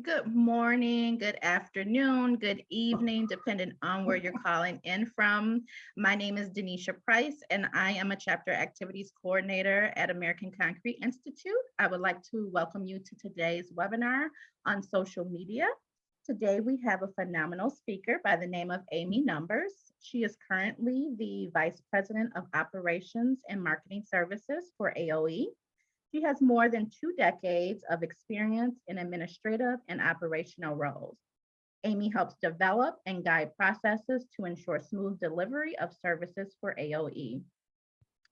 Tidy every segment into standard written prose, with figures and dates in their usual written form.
Good morning, good afternoon, good evening, depending on where you're calling in from. My name is Denisha Price, and I am a chapter activities coordinator at American Concrete Institute. I would like to welcome you to today's webinar on social media. Today, we have a phenomenal speaker by the name of Amy Numbers. She is currently the Vice President of Operations and Marketing Services for AOE. She has more than 2 decades of experience in administrative and operational roles. Amy helps develop and guide processes to ensure smooth delivery of services for AOE.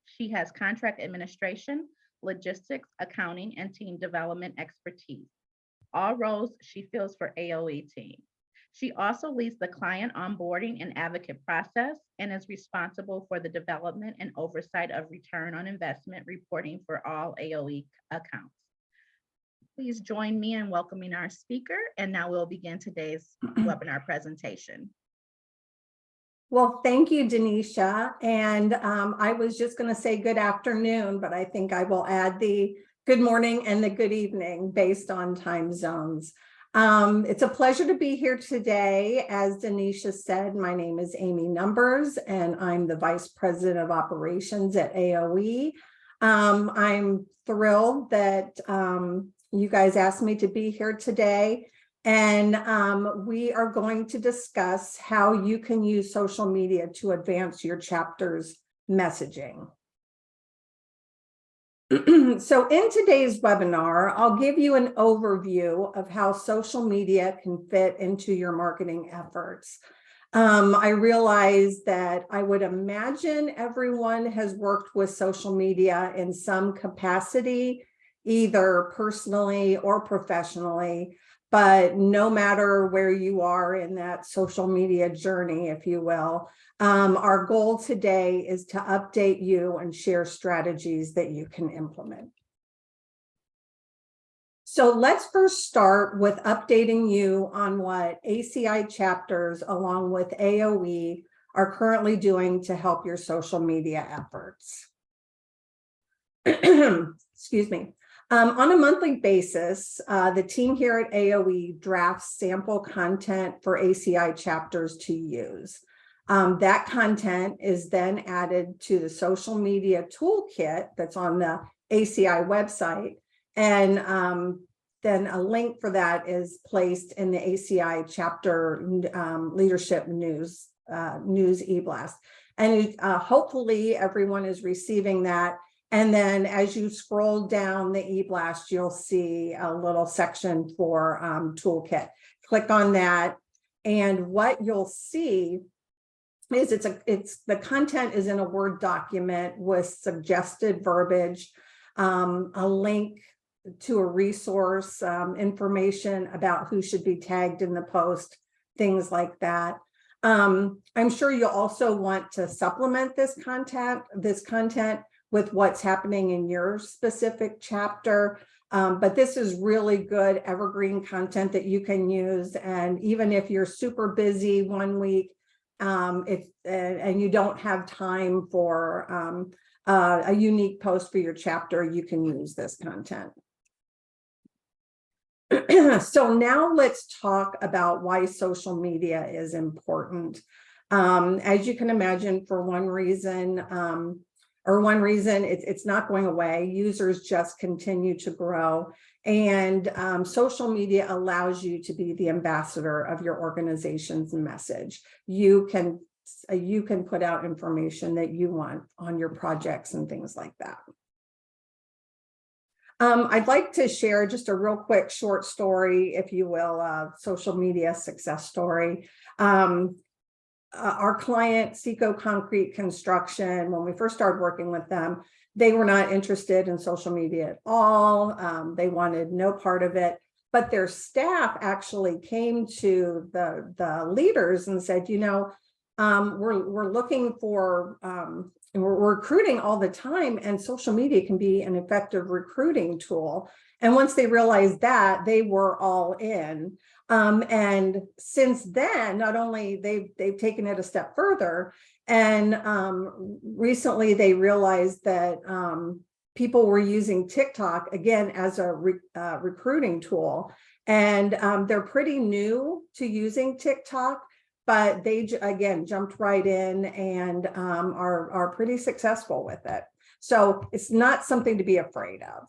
She has contract administration, logistics, accounting, and team development expertise. All roles she fills for AOE team. She also leads the client onboarding and advocate process and is responsible for the development and oversight of return on investment reporting for all AOE accounts. Please join me in welcoming our speaker, and now we'll begin today's webinar presentation. Well, thank you, Denisha. And I was just going to say good afternoon, but I think I will add the good morning and the good evening based on time zones. It's a pleasure to be here today. As Denisha said, my name is Amy Numbers, and I'm the Vice President of Operations at AOE. I'm thrilled that you guys asked me to be here today. And we are going to discuss how you can use social media to advance your chapter's messaging. So in today's webinar, I'll give you an overview of how social media can fit into your marketing efforts. I realize that I would imagine everyone has worked with social media in some capacity, either personally or professionally. But no matter where you are in that social media journey, if you will, our goal today is to update you and share strategies that you can implement. So let's first start with updating you on what ACI chapters along with AOE are currently doing to help your social media efforts. Excuse me. On a monthly basis, the team here at AOE drafts sample content for ACI chapters to use. That content is then added to the social media toolkit that's on the ACI website, and then a link for that is placed in the ACI chapter leadership news e-blast. And hopefully everyone is receiving that. And then as you scroll down the e-blast, you'll see a little section for toolkit. Click on that. And what you'll see is the content is in a Word document with suggested verbiage, a link to a resource, information about who should be tagged in the post, things like that. I'm sure you'll also want to supplement this content with what's happening in your specific chapter. But this is really good evergreen content that you can use. And even if you're super busy one week, and you don't have time for a unique post for your chapter, you can use this content. So now let's talk about why social media is important. As you can imagine, for one reason, it's not going away. Users just continue to grow, and social media allows you to be the ambassador of your organization's message. You can put out information that you want on your projects and things like that. I'd like to share just a real quick short story, if you will, social media success story. Our client, Seco Concrete Construction, when we first started working with them, they were not interested in social media at all. They wanted no part of it, but their staff actually came to the leaders and said, you know, we're looking for, we're recruiting all the time, and social media can be an effective recruiting tool. And once they realized that, they were all in. And since then, not only they've taken it a step further, and recently they realized that people were using TikTok again as a recruiting tool. And they're pretty new to using TikTok, but they again jumped right in and are pretty successful with it. So it's not something to be afraid of.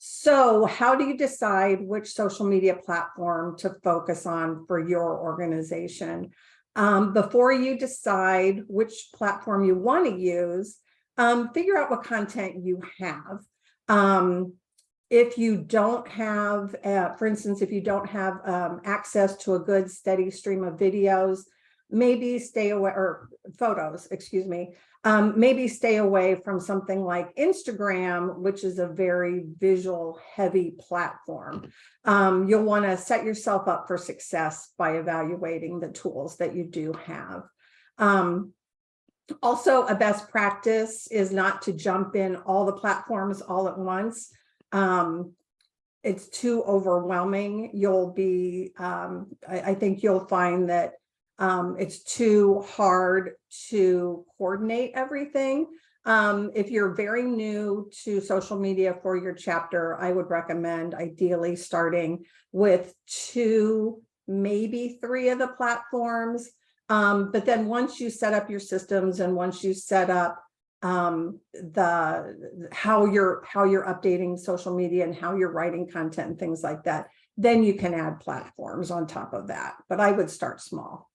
So how do you decide which social media platform to focus on for your organization? Before you decide which platform you want to use, figure out what content you have. If you don't have, for instance, if you don't have access to a good steady stream of videos, maybe stay away, or photos, excuse me, maybe stay away from something like Instagram, which is a very visual heavy platform. You'll want to set yourself up for success by evaluating the tools that you do have. Also, a best practice is not to jump in all the platforms all at once. It's too overwhelming. You'll be, I think you'll find that it's too hard to coordinate everything. If you're very new to social media for your chapter, I would recommend ideally starting with 2, maybe 3 of the platforms. But then once you set up your systems and once you set up how you're updating social media and how you're writing content and things like that, then you can add platforms on top of that. But I would start small.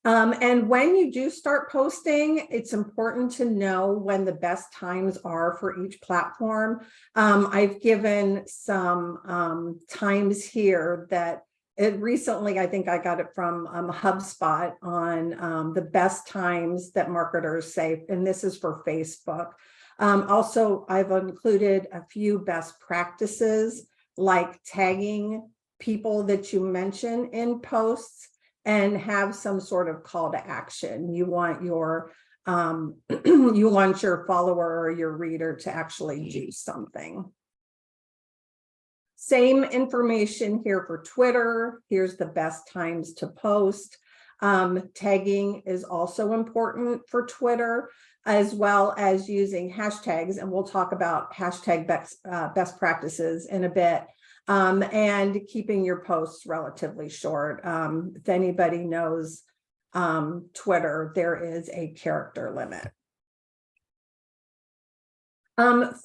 And when you do start posting, it's important to know when the best times are for each platform. I've given some times here that recently, I think I got it from HubSpot on the best times that marketers say, and this is for Facebook. Also, I've included a few best practices like tagging people that you mention in posts and have some sort of call to action. You want your you want your follower or your reader to actually do something. Same information here for Twitter. Here's the best times to post. Tagging is also important for Twitter, as well as using hashtags. And we'll talk about hashtag best practices in a bit. And keeping your posts relatively short. If anybody knows Twitter, there is a character limit.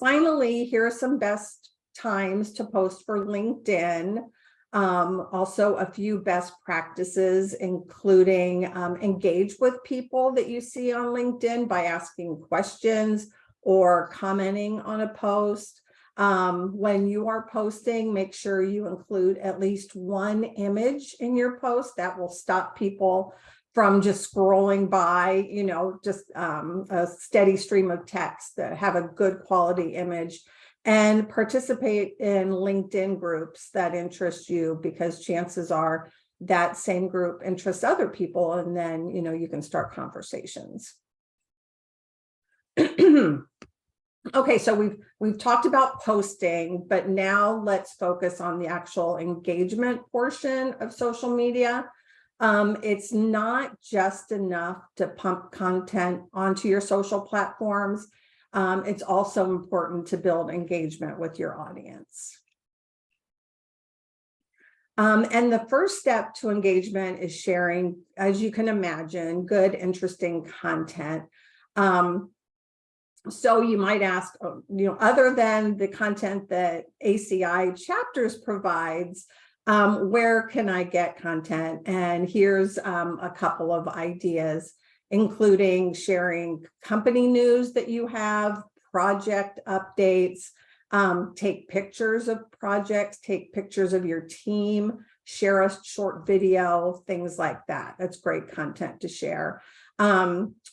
Finally, here are some best times to post for LinkedIn. Also a few best practices, including engage with people that you see on LinkedIn by asking questions or commenting on a post. When you are posting, make sure you include at least 1 image in your post. That will stop people from just scrolling by, you know, just a steady stream of text. That have a good quality image. And participate in LinkedIn groups that interest you, because chances are that same group interests other people, and then, you know, you can start conversations. Okay, so we've talked about posting, but now let's focus on the actual engagement portion of social media. It's not just enough to pump content onto your social platforms. It's also important to build engagement with your audience. And the first step to engagement is sharing, as you can imagine, good, interesting content. So you might ask, you know, other than the content that ACI Chapters provides, where can I get content? And here's a couple of ideas, including sharing company news that you have, project updates, take pictures of projects, take pictures of your team, share a short video, things like that. That's great content to share.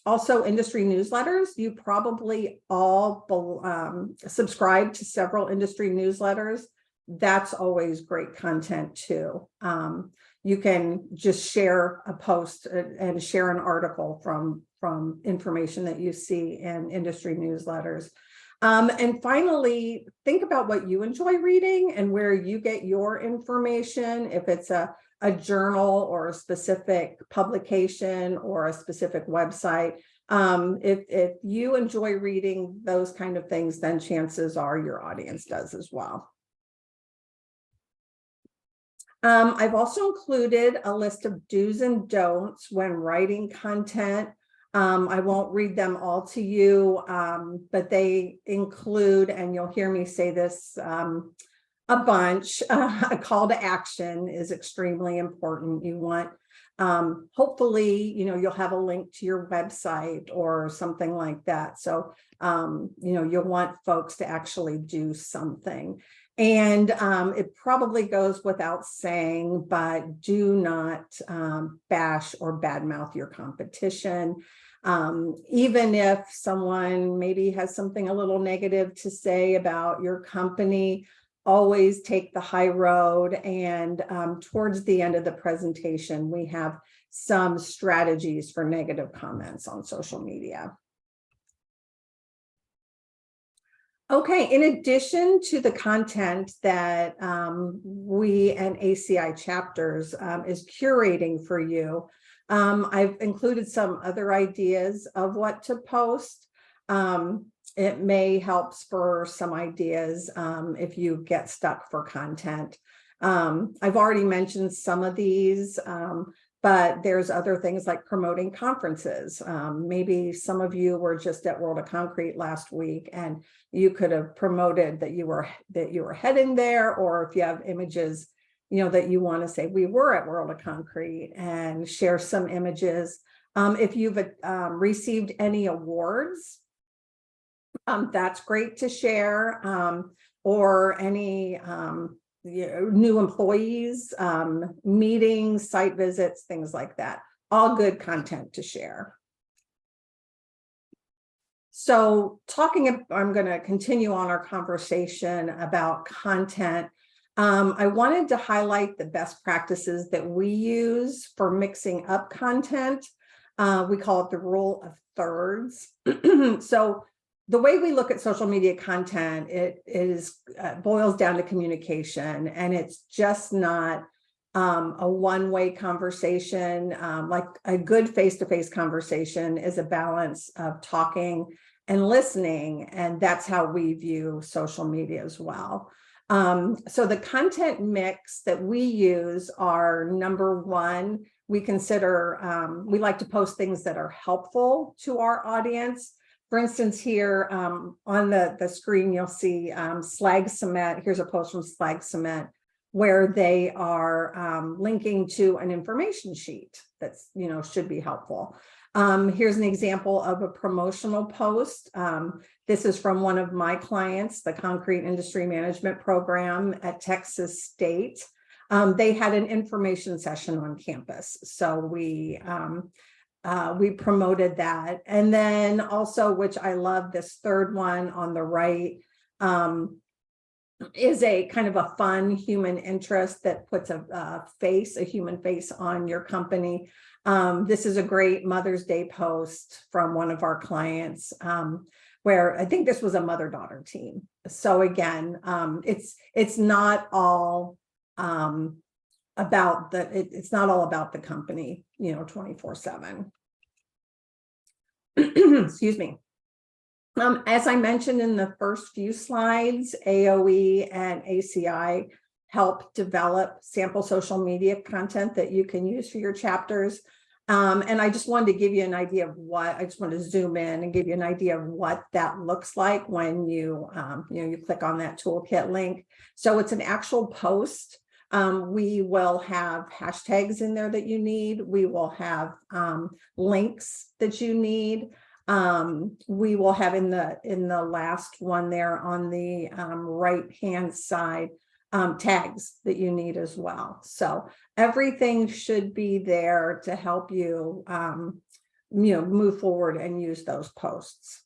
Also, industry newsletters. You probably all subscribe to several industry newsletters. That's always great content too. You can just share a post and share an article from information that you see in industry newsletters. And finally, think about what you enjoy reading and where you get your information. If it's a journal or a specific publication or a specific website, If you enjoy reading those kind of things, then chances are your audience does as well. I've also included a list of do's and don'ts when writing content. I won't read them all to you, but they include, and you'll hear me say this a bunch, a call to action is extremely important. You want, hopefully, you'll have a link to your website or something like that. So, you'll want folks to actually do something. And it probably goes without saying, but do not bash or badmouth your competition. Even if someone maybe has something a little negative to say about your company, always take the high road. And towards the end of the presentation, we have some strategies for negative comments on social media. Okay, in addition to the content that we and ACI Chapters is curating for you, I've included some other ideas of what to post. It may help spur some ideas if you get stuck for content. I've already mentioned some of these, but there's other things like promoting conferences. Maybe some of you were just at World of Concrete last week and you could have promoted that you were heading there, or if you have images, that you want to say we were at World of Concrete, and share some images. If you've received any awards, that's great to share, or any new employees, meetings, site visits, things like that. All good content to share. So I'm going to continue on our conversation about content. I wanted to highlight the best practices that we use for mixing up content. We call it the rule of thirds. So the way we look at social media content, it boils down to communication, and it's just not a one-way conversation. Like a good face-to-face conversation is a balance of talking and listening, and that's how we view social media as well. So the content mix that we use are, number one, we consider, we like to post things that are helpful to our audience. For instance, here on the screen, you'll see Slag Cement. Here's a post from Slag Cement where they are linking to an information sheet that's, should be helpful. Here's an example of a promotional post. This is from one of my clients, the Concrete Industry Management Program at Texas State. They had an information session on campus, so we promoted that. And then also, which I love, this third one on the right, is a kind of a fun human interest that puts a human face on your company. This is a great Mother's Day post from one of our clients, where I think this was a mother-daughter team. So again, it's not all about it's not all about the company, 24/7. Excuse me. As I mentioned in the first few slides, AOE and ACI help develop sample social media content that you can use for your chapters. And I just wanted to give you an idea of I just want to zoom in and give you an idea of what that looks like when you click on that toolkit link. So it's an actual post. We will have hashtags in there that you need. We will have links that you need. We will have in the last one there on the right-hand side, tags that you need as well. So everything should be there to help you, move forward and use those posts.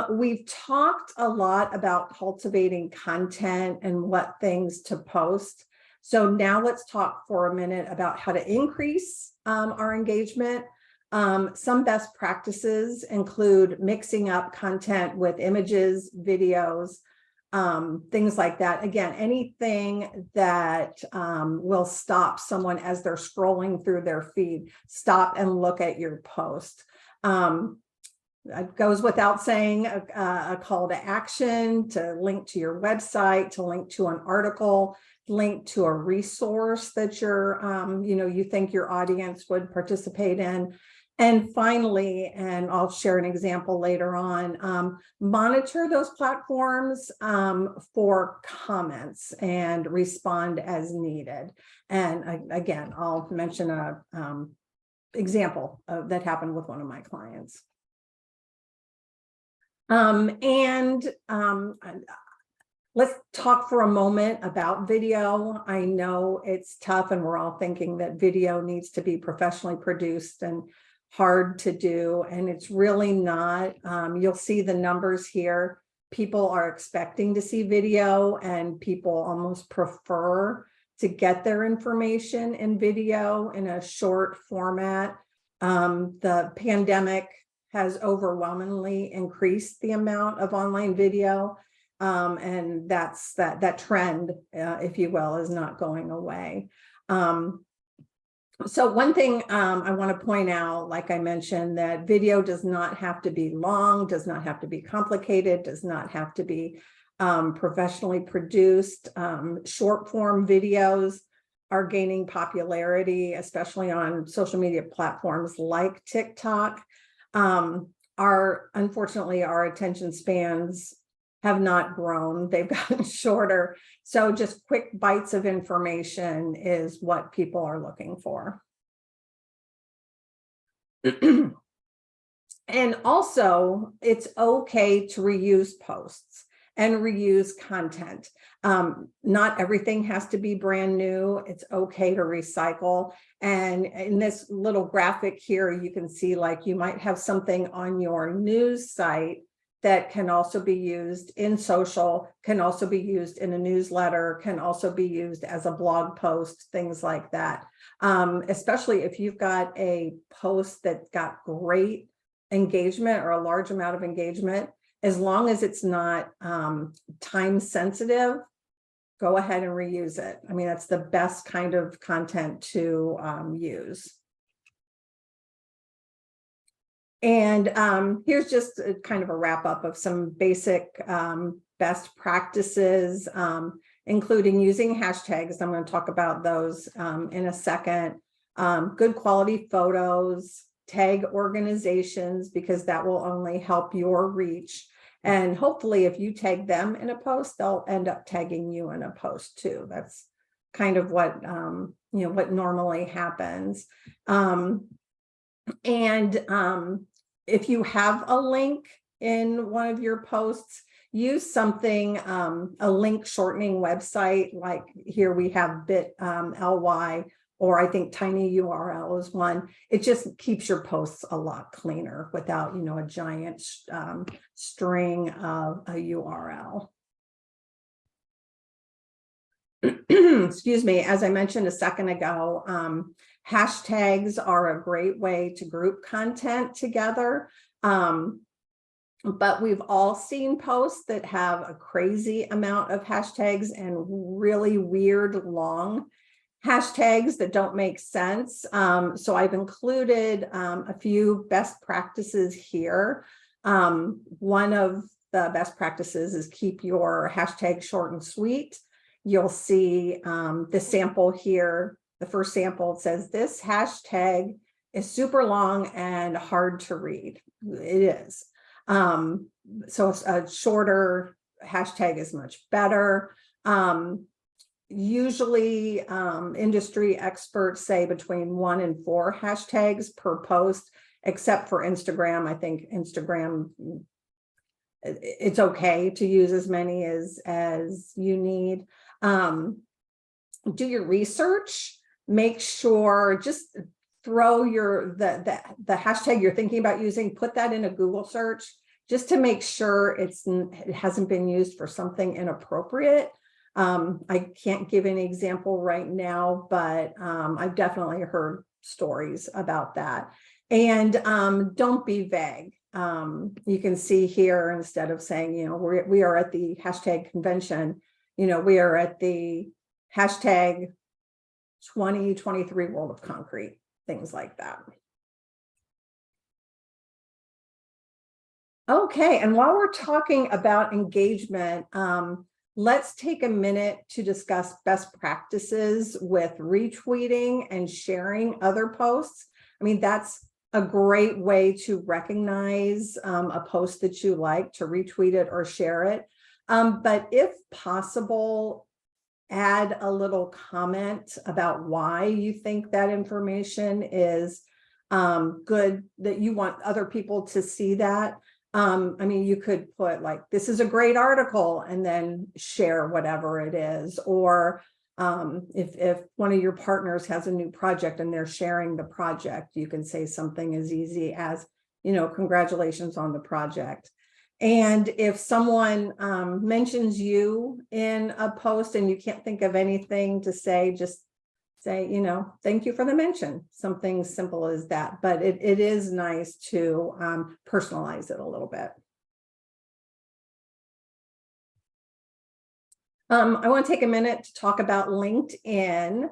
We've talked a lot about cultivating content and what things to post. So now let's talk for a minute about how to increase our engagement. Some best practices include mixing up content with images, videos, things like that. Again, anything that will stop someone as they're scrolling through their feed, stop and look at your post. It goes without saying, a call to action, to link to your website, to link to an article, link to a resource that you think your audience would participate in. And finally, and I'll share an example later on, monitor those platforms for comments and respond as needed. And again, I'll mention a example that happened with one of my clients. Let's talk for a moment about video. I know it's tough and we're all thinking that video needs to be professionally produced and hard to do, and it's really not. You'll see the numbers here. People are expecting to see video, and people almost prefer to get their information in video in a short format. The pandemic has overwhelmingly increased the amount of online video, and that's that trend, if you will, is not going away. So one thing I want to point out, like I mentioned, that video does not have to be long, does not have to be complicated, does not have to be professionally produced. Short form videos are gaining popularity, especially on social media platforms like TikTok. Unfortunately, our attention spans have not grown, they've gotten shorter. So just quick bites of information is what people are looking for. And also, it's okay to reuse posts and reuse content. Not everything has to be brand new. It's okay to recycle. And in this little graphic here, you can see, like, you might have something on your news site that can also be used in social, can also be used in a newsletter, can also be used as a blog post, things like that. Especially if you've got a post that got great engagement or a large amount of engagement, as long as it's not time sensitive, go ahead and reuse it. I mean, that's the best kind of content to use. And here's just a kind of a wrap up of some basic best practices, including using hashtags. I'm going to talk about those in a second. Good quality photos, tag organizations, because that will only help your reach. And hopefully if you tag them in a post, they'll end up tagging you in a post too. That's kind of what, what normally happens. If you have a link in one of your posts, use something, a link shortening website, like here we have bit.ly, or I think tinyurl is one. It just keeps your posts a lot cleaner without, a giant string of a URL. Excuse me, as I mentioned a second ago, hashtags are a great way to group content together. But we've all seen posts that have a crazy amount of hashtags and really weird long hashtags that don't make sense. So I've included a few best practices here. One of the best practices is keep your hashtag short and sweet. You'll see the sample here. The first sample says this hashtag is super long and hard to read. It is. So a shorter hashtag is much better. Usually industry experts say between 1 and 4 hashtags per post, except for Instagram. I think Instagram, it's okay to use as many as you need. Do your research. Make sure, just throw the hashtag you're thinking about using, put that in a Google search just to make sure it hasn't been used for something inappropriate. I can't give any example right now, but I've definitely heard stories about that. And don't be vague. you can see here, instead of saying, we are at the hashtag convention, we are at the hashtag 2023 World of Concrete, things like that. Okay, and while we're talking about engagement, let's take a minute to discuss best practices with retweeting and sharing other posts. I mean, that's a great way to recognize a post that you like, to retweet it or share it. But if possible, add a little comment about why you think that information is good, that you want other people to see that. I mean, you could put like, this is a great article, and then share whatever it is. Or if one of your partners has a new project and they're sharing the project, you can say something as easy as, congratulations on the project. And if someone mentions you in a post and you can't think of anything to say, just say, thank you for the mention, something simple as that. But it is nice to personalize it a little bit. I want to take a minute to talk about LinkedIn,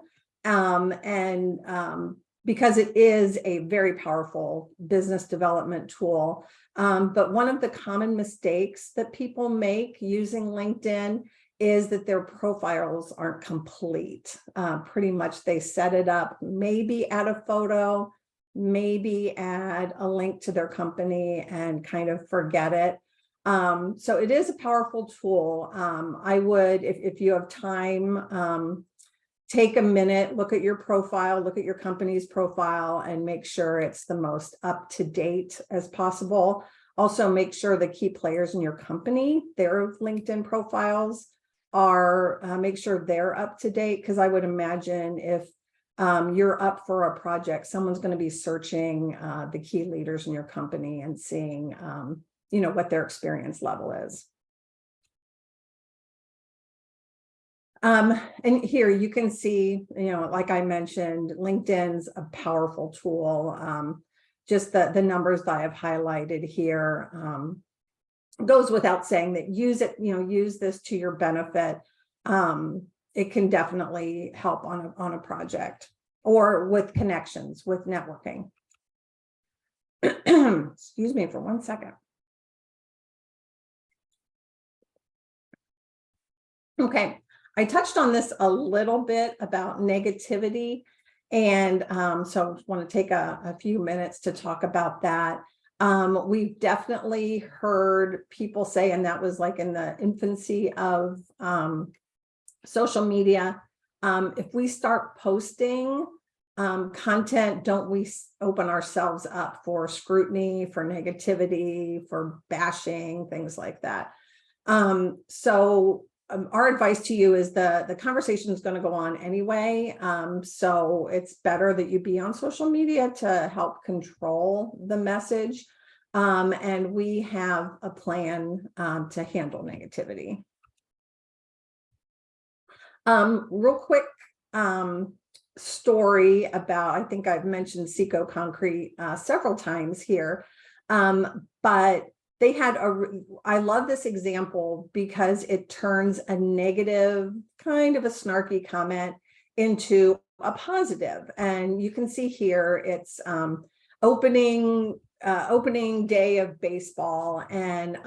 because it is a very powerful business development tool. But one of the common mistakes that people make using LinkedIn is that their profiles aren't complete. Pretty much they set it up, maybe add a photo, maybe add a link to their company, and kind of forget it. So it is a powerful tool. I would, if you have time, take a minute, look at your profile, look at your company's profile, and make sure it's the most up-to-date as possible. Also, make sure the key players in your company, their LinkedIn profiles are, make sure they're up to date, because I would imagine if you're up for a project, someone's going to be searching the key leaders in your company and seeing, what their experience level is. And here you can see, like I mentioned, LinkedIn's a powerful tool. Just the numbers that I have highlighted here goes without saying that use it, use this to your benefit. It can definitely help on a project or with connections, with networking. Excuse me for 1 second. Okay, I touched on this a little bit about negativity. And so I want to take a few minutes to talk about that. We've definitely heard people say, and that was like in the infancy of social media, if we start posting content, don't we open ourselves up for scrutiny, for negativity, for bashing, things like that. So our advice to you is the conversation is going to go on anyway. So it's better that you be on social media to help control the message. And we have a plan to handle negativity. Real quick story about, I think I've mentioned Seco Concrete several times here, but they had I love this example because it turns a negative, kind of a snarky comment into a positive. And you can see here, it's opening day of baseball. And,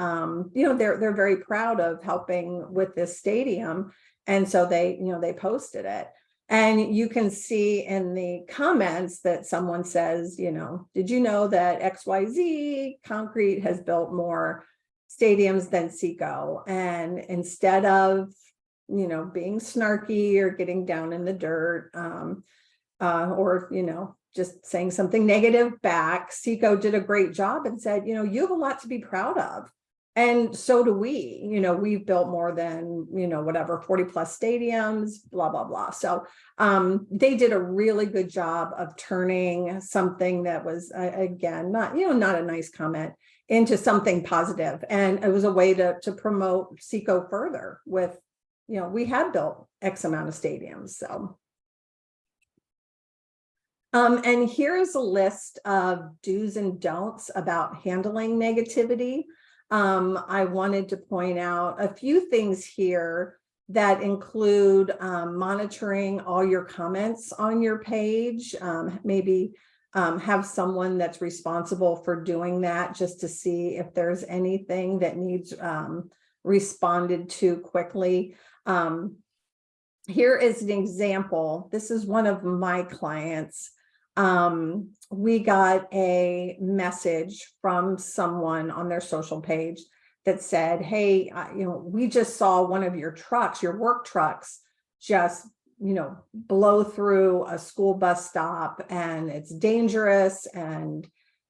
they're very proud of helping with this stadium. And so they posted it. And you can see in the comments that someone says, did you know that XYZ Concrete has built more stadiums than Seco? And instead of, being snarky or getting down in the dirt, or, just saying something negative back, Seco did a great job and said, you have a lot to be proud of. And so do we, we've built more than, whatever, 40 plus stadiums, blah, blah, blah. So they did a really good job of turning something that was, again, not a nice comment into something positive. And it was a way to promote Seco further with, we have built X amount of stadiums. So. And here's a list of do's and don'ts about handling negativity. I wanted to point out a few things here that include monitoring all your comments on your page. Maybe have someone that's responsible for doing that, just to see if there's anything that needs responded to quickly. Here is an example. This is one of my clients. We got a message from someone on their social page that said, hey, we just saw one of your trucks, your work trucks, just, blow through a school bus stop, and it's dangerous. And,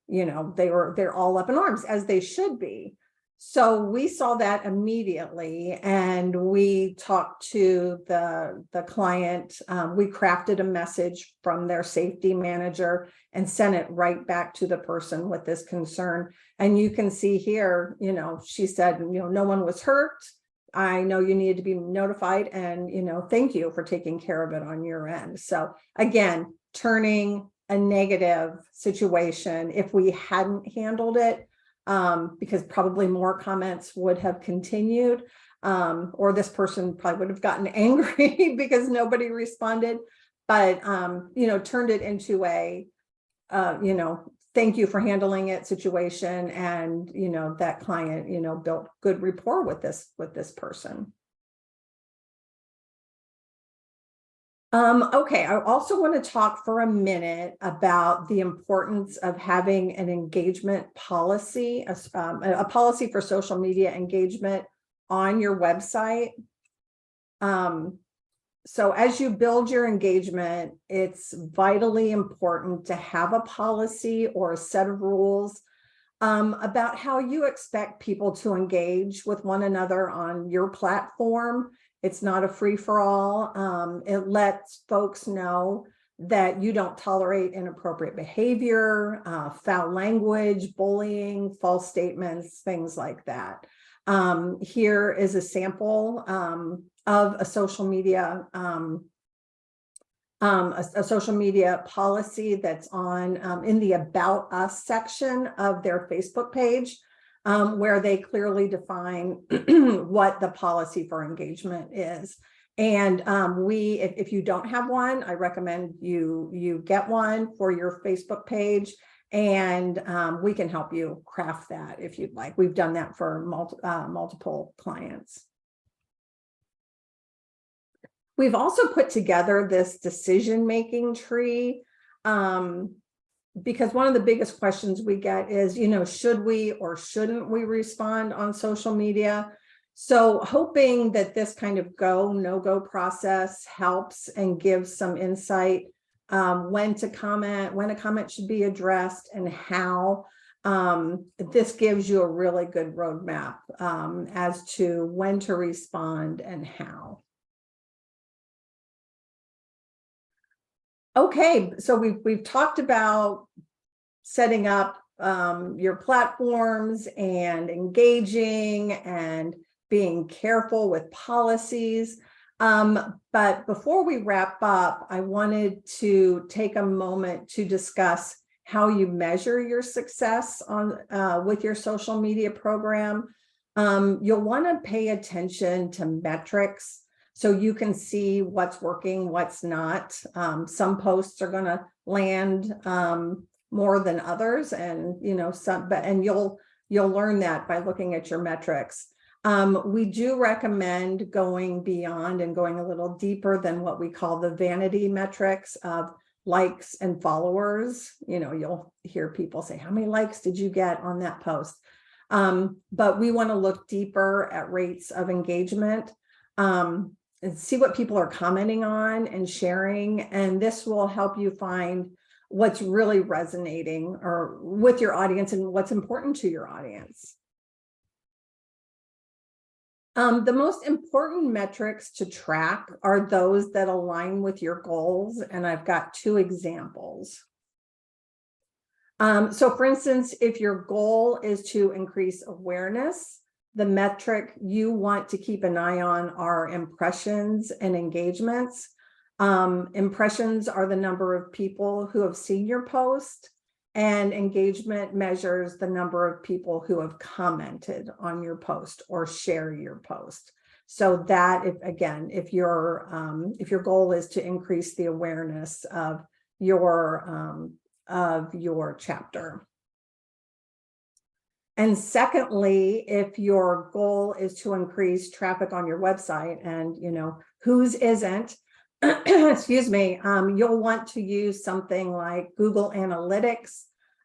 they're all up in arms, as they should be. So we saw that immediately, and we talked to the client. We crafted a message from their safety manager and sent it right back to the person with this concern. And you can see here, she said, no one was hurt. I know you needed to be notified, and, thank you for taking care of it on your end. So again, turning a negative situation, if we hadn't handled it, because probably more comments would have continued, or this person probably would have gotten angry because nobody responded, but, turned it into a, thank you for handling it situation. And, that client, built good rapport with this person. Okay, I also want to talk for a minute about the importance of having an engagement policy, a policy for social media engagement on your website. So as you build your engagement, it's vitally important to have a policy or a set of rules about how you expect people to engage with one another on your platform. It's not a free-for-all. It lets folks know that you don't tolerate inappropriate behavior, foul language, bullying, false statements, things like that. Here is a sample of a social media policy that's on in the About Us section of their Facebook page, where they clearly define what the policy for engagement is. And if you don't have one, I recommend you get one for your Facebook page, and we can help you craft that if you'd like. We've done that for multiple clients. We've also put together this decision-making tree, because one of the biggest questions we get is, should we or shouldn't we respond on social media? So hoping that this kind of go, no-go process helps and gives some insight when to comment, when a comment should be addressed, and how. This gives you a really good roadmap as to when to respond and how. Okay, so we've talked about setting up your platforms and engaging and being careful with policies. But before we wrap up, I wanted to take a moment to discuss how you measure your success with your social media program. You'll want to pay attention to metrics, so you can see what's working, what's not. Some posts are going to land more than others, and you'll learn that by looking at your metrics. We do recommend going beyond and going a little deeper than what we call the vanity metrics of likes and followers. You'll hear people say, how many likes did you get on that post? But we want to look deeper at rates of engagement, and see what people are commenting on and sharing. And this will help you find what's really resonating or with your audience and what's important to your audience. The most important metrics to track are those that align with your goals, and I've got two examples. So for instance, if your goal is to increase awareness, the metric you want to keep an eye on are impressions and engagements. Impressions are the number of people who have seen your post, and engagement measures the number of people who have commented on your post or share your post. So that, if your goal is to increase the awareness of your chapter. And secondly, if your goal is to increase traffic on your website, and whose isn't, excuse me, you'll want to use something like Google Analytics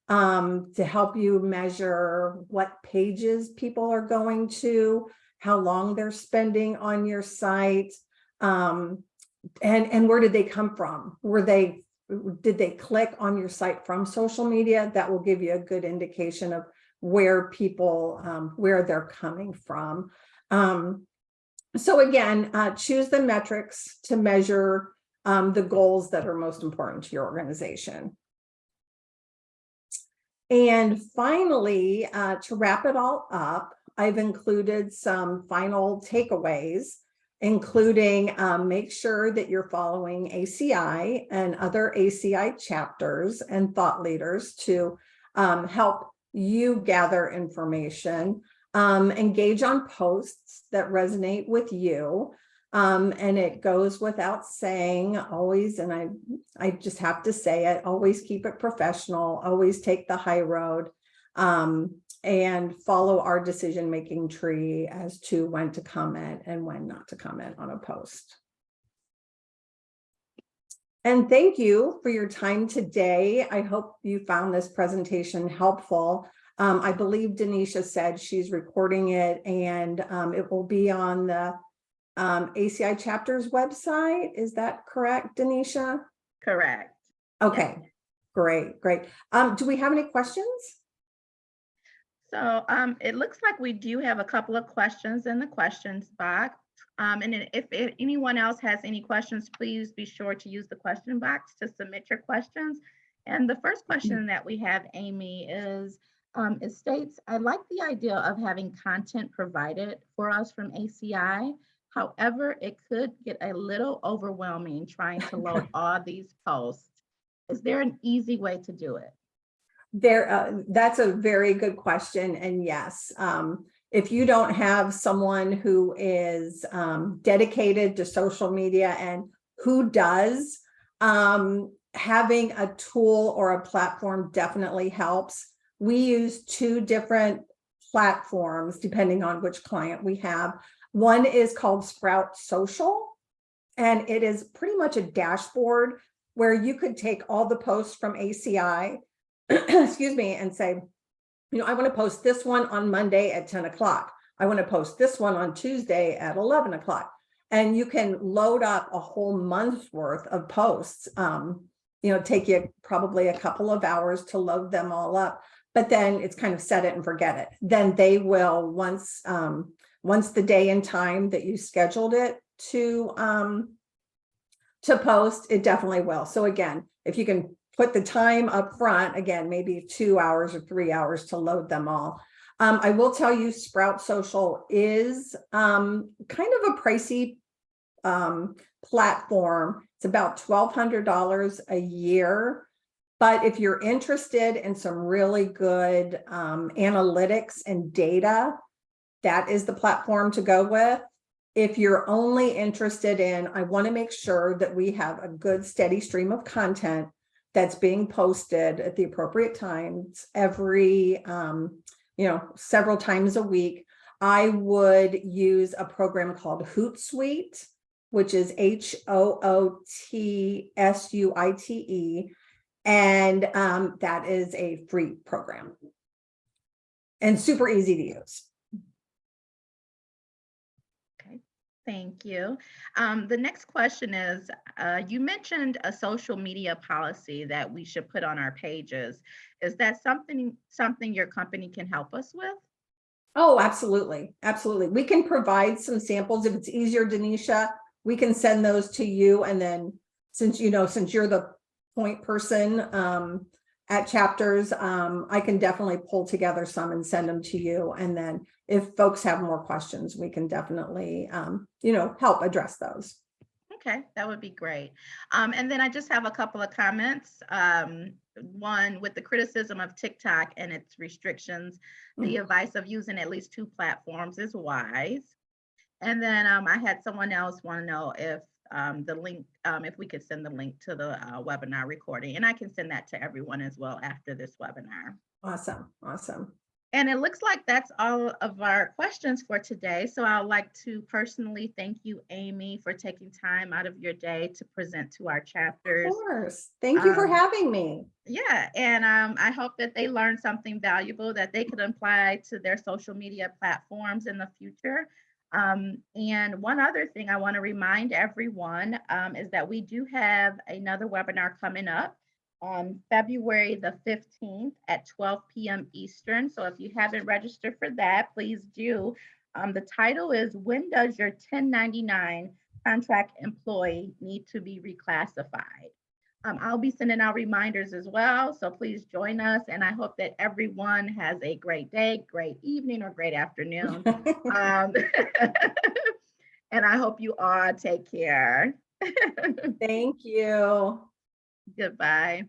to help you measure what pages people are going to, how long they're spending on your site, and where did they come from? Did they click on your site from social media? That will give you a good indication of where people, where they're coming from. So again, choose the metrics to measure the goals that are most important to your organization. And finally, to wrap it all up, I've included some final takeaways, including make sure that you're following ACI and other ACI chapters and thought leaders to help you gather information. Engage on posts that resonate with you. And it goes without saying, always, and I just have to say it, always keep it professional, always take the high road, and follow our decision-making tree as to when to comment and when not to comment on a post. And thank you for your time today. I hope you found this presentation helpful. I believe Denisha said she's recording it, and it will be on the ACI chapter's website. Is that correct, Denisha? Correct. Okay, yes. Great. Do we have any questions? So it looks like we do have a couple of questions in the questions box. And if anyone else has any questions, please be sure to use the question box to submit your questions. And the first question that we have, Amy, is it states, I like the idea of having content provided for us from ACI. However, it could get a little overwhelming trying to load all these posts. Is there an easy way to do it? That's a very good question. And yes, if you don't have someone who is dedicated to social media and who does, having a tool or a platform definitely helps. We use two different platforms depending on which client we have. One is called Sprout Social, and it is pretty much a dashboard where you could take all the posts from ACI, excuse me, and say, I want to post this one on Monday at 10 o'clock. I want to post this one on Tuesday at 11 o'clock. And you can load up a whole month's worth of posts. Take you probably a couple of hours to load them all up, but then it's kind of set it and forget it. Then they will, once the day and time that you scheduled it to post, it definitely will. So again, if you can put the time up front, again, maybe 2 hours or 3 hours to load them all. I will tell you, Sprout Social is kind of a pricey platform. It's about $1,200 a year. But if you're interested in some really good analytics and data, that is the platform to go with. If you're only interested in, I want to make sure that we have a good steady stream of content that's being posted at the appropriate times every, several times a week, I would use a program called Hootsuite, which is HOOTSUITE. And that is a free program and super easy to use. Okay, thank you. The next question is, you mentioned a social media policy that we should put on our pages. Is that something your company can help us with? Oh, absolutely. Absolutely. We can provide some samples. If it's easier, Denisha, we can send those to you. And then since you're the point person at chapters, I can definitely pull together some and send them to you. And then if folks have more questions, we can definitely, help address those. Okay, that would be great. And then I just have a couple of comments. One, with the criticism of TikTok and its restrictions, the advice of using at least 2 platforms is wise. And then I had someone else want to know if the link, if we could send the link to the webinar recording, and I can send that to everyone as well after this webinar. Awesome, awesome. And it looks like that's all of our questions for today. So I'd like to personally thank you, Amy, for taking time out of your day to present to our Of chapters. course. Thank you for having me. Yeah, and I hope that they learned something valuable that they could apply to their social media platforms in the future. And one other thing I want to remind everyone is that we do have another webinar coming up on February the 15th at 12 p.m. Eastern. So if you haven't registered for that, please do. The title is When Does Your 1099 Contract Employee Need to Be Reclassified? I'll be sending out reminders as well. So please join us. And I hope that everyone has a great day, great evening, or great afternoon. And I hope you all take care. Thank you. Goodbye.